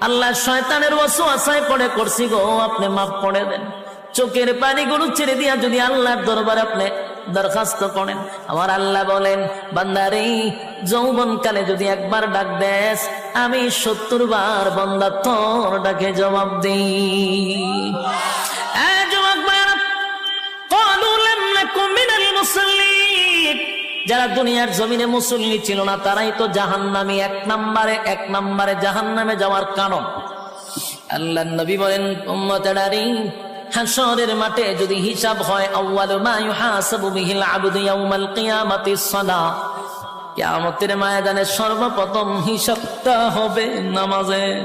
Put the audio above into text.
আল্লাহ শয়তানের ওয়াসওয়াসায় পড়ে করছি গো, আপনি মাফ করে দেন। চোখের পানিগুলো ছেড়ে দিয়া যদি আল্লাহর দরবারে আপনি দরখাস্ত করেন, আমার আল্লাহ বলেন, বান্দারে যৌবনকালে যদি একবার ডাক দেস, আমি 70 বার বান্দা তোর ডাকে জবাব দিই। যারা দুনিয়ার জমিনে মুসল্লি ছিল না তারাই তো জাহান্নামী, এক নম্বরে জাহান্নামে যাওয়ার কারণ। আল্লাহর নবী বলেন, উম্মতেরারে হাশরের মাঠে যদি হিসাব হয়, আউয়ালু মা ইউহাসাবু বিহিল আবদু ইয়াউমাল কিয়ামাতিস সালাহ, কিয়ামতের ময়দানে সর্বপ্রথম হিসাবটা হবে নামাজের।